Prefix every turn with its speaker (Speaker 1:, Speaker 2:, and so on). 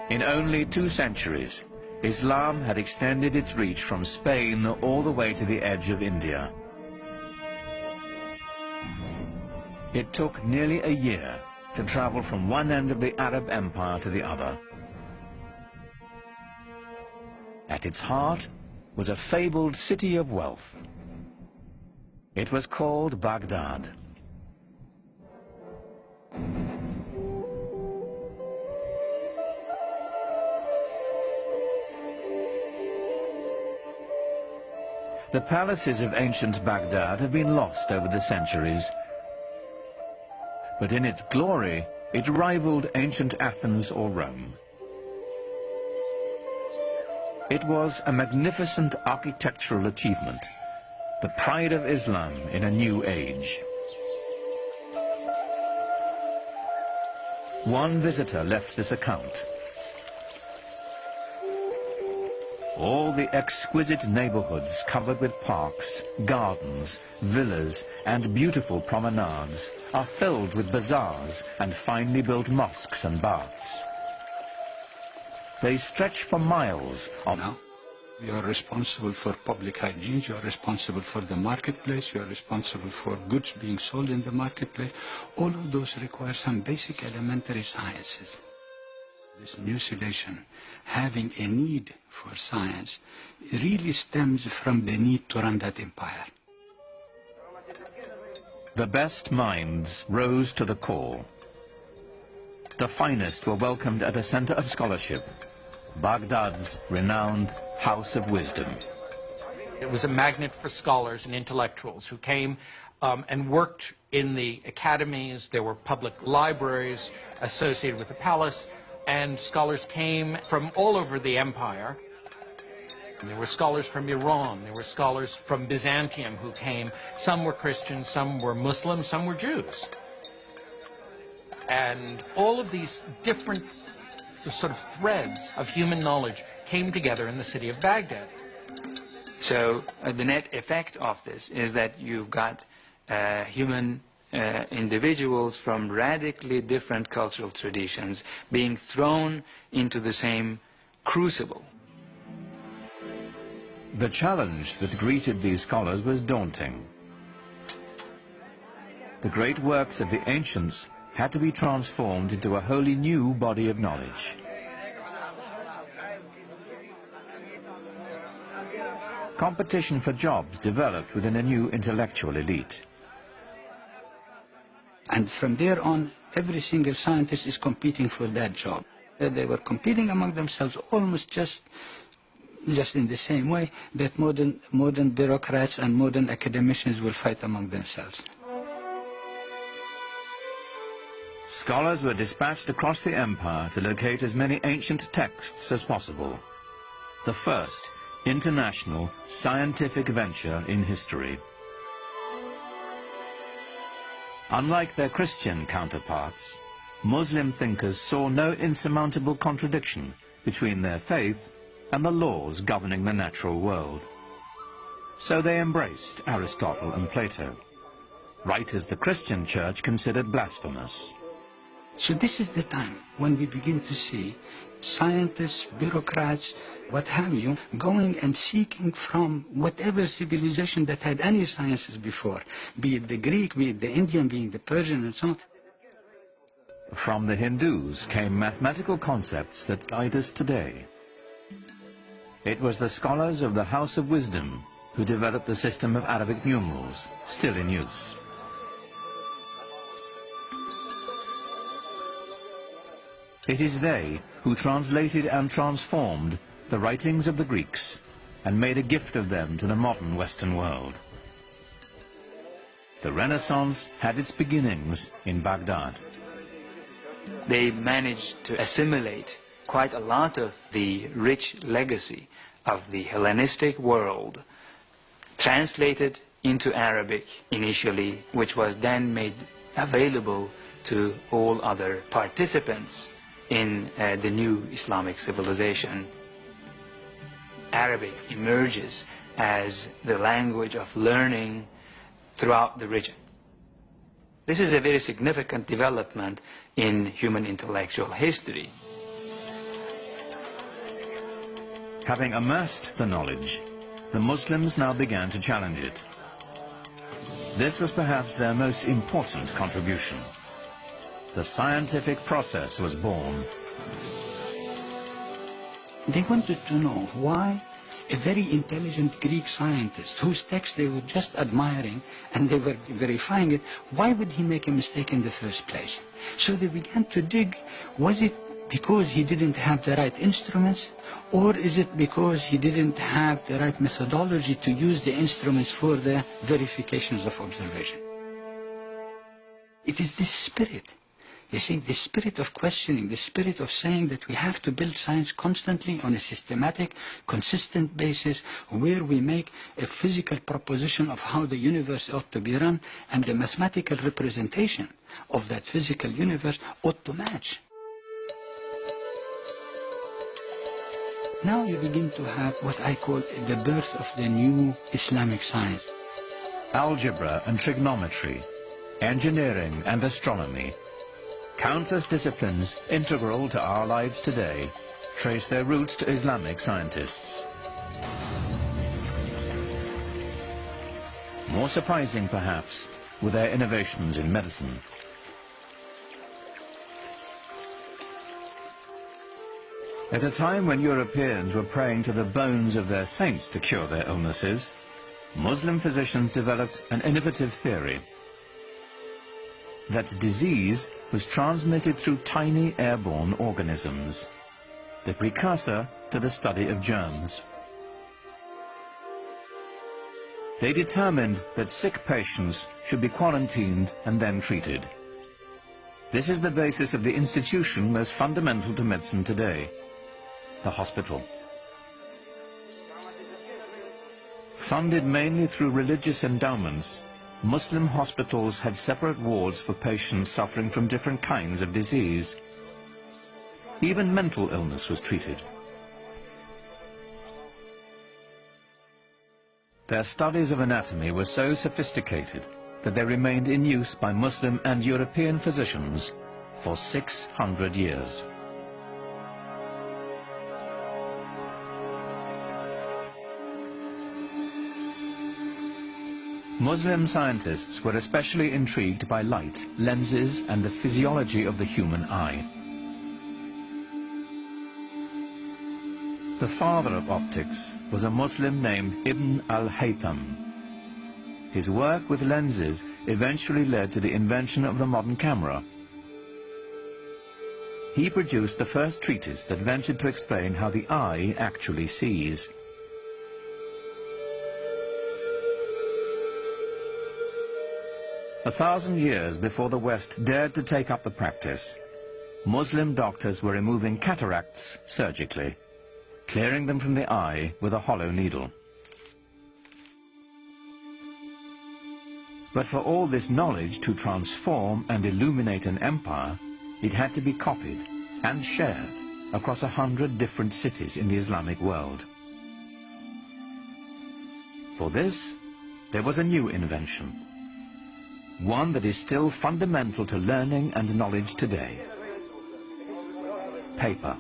Speaker 1: In only 2 centuries, Islam had extended its reach from Spain all the way to the edge of India. It took nearly a year to travel from one end of the Arab Empire to the other. At its heart was a fabled city of wealth. It was called Baghdad. The palaces of ancient Baghdad have been lost over the centuries, but in its glory, it rivaled ancient Athens or Rome. It was a magnificent architectural achievement, the pride of Islam in a new age. One visitor left this account. All the exquisite neighborhoods covered with parks, gardens, villas, and beautiful promenades are filled with bazaars and finely built mosques and baths. They stretch for miles on.
Speaker 2: Now, you are responsible for public hygiene, you are responsible for the marketplace, you are responsible for goods being sold in the marketplace. All of those require some basic elementary sciences. This new civilization, having a need for science, really stems from the need to run that empire.
Speaker 1: The best minds rose to the call. The finest were welcomed at a center of scholarship, Baghdad's renowned House of Wisdom.
Speaker 3: It was a magnet for scholars and intellectuals who came and worked in the academies. There were public libraries associated with the palace, and scholars came from all over the empire. There were scholars from Iran, there were scholars from Byzantium who came. Some were Christians, some were Muslims, some were Jews. And all of these different sort of threads of human knowledge came together in the city of Baghdad.
Speaker 4: So the net effect of this is that you've got human individuals from radically different cultural traditions being thrown into the same crucible.
Speaker 1: The challenge that greeted these scholars was daunting. The great works of the ancients had to be transformed into a wholly new body of knowledge. Competition for jobs developed within a new intellectual elite.
Speaker 2: And from there on, every single scientist is competing for that job. They were competing among themselves almost just in the same way that modern bureaucrats and modern academicians will fight among themselves.
Speaker 1: Scholars were dispatched across the empire to locate as many ancient texts as possible. The first international scientific venture in history. Unlike their Christian counterparts, Muslim thinkers saw no insurmountable contradiction between their faith and the laws governing the natural world. So they embraced Aristotle and Plato, writers the Christian church considered blasphemous.
Speaker 2: So this is the time when we begin to see scientists, bureaucrats, what have you, going and seeking from whatever civilization that had any sciences before, be it the Greek, be it the Indian, be it the Persian, and so on.
Speaker 1: From the Hindus came mathematical concepts that guide us today. It was the scholars of the House of Wisdom who developed the system of Arabic numerals, still in use. It is they who translated and transformed the writings of the Greeks and made a gift of them to the modern Western world. The Renaissance had its beginnings in Baghdad.
Speaker 4: They managed to assimilate quite a lot of the rich legacy of the Hellenistic world, translated into Arabic initially, which was then made available to all other participants in the new Islamic civilization. Arabic emerges as the language of learning throughout the region. This is a very significant development in human intellectual history.
Speaker 1: Having amassed the knowledge, the Muslims now began to challenge it. This was perhaps their most important contribution. The scientific process was born.
Speaker 2: They wanted to know why a very intelligent Greek scientist, whose text they were just admiring and they were verifying it, why would he make a mistake in the first place? So they began to dig, was it because he didn't have the right instruments, or is it because he didn't have the right methodology to use the instruments for the verifications of observation? It is this spirit. You see, the spirit of questioning, the spirit of saying that we have to build science constantly on a systematic, consistent basis where we make a physical proposition of how the universe ought to be run, and the mathematical representation of that physical universe ought to match. Now you begin to have what I call the birth of the new Islamic science.
Speaker 1: Algebra and trigonometry, engineering and astronomy, countless disciplines integral to our lives today, trace their roots to Islamic scientists. More surprising, perhaps, were their innovations in medicine. At a time when Europeans were praying to the bones of their saints to cure their illnesses, Muslim physicians developed an innovative theory that disease was transmitted through tiny airborne organisms, the precursor to the study of germs. They determined that sick patients should be quarantined and then treated. This is the basis of the institution most fundamental to medicine today, the hospital. Funded mainly through religious endowments, Muslim hospitals had separate wards for patients suffering from different kinds of disease. Even mental illness was treated. Their studies of anatomy were so sophisticated that they remained in use by Muslim and European physicians for 600 years. Muslim scientists were especially intrigued by light, lenses, and the physiology of the human eye. The father of optics was a Muslim named Ibn al-Haytham. His work with lenses eventually led to the invention of the modern camera. He produced the first treatise that ventured to explain how the eye actually sees. A 1,000 years before the West dared to take up the practice, Muslim doctors were removing cataracts surgically, clearing them from the eye with a hollow needle. But for all this knowledge to transform and illuminate an empire, it had to be copied and shared across 100 different cities in the Islamic world. For this, there was a new invention, one that is still fundamental to learning and knowledge today: paper.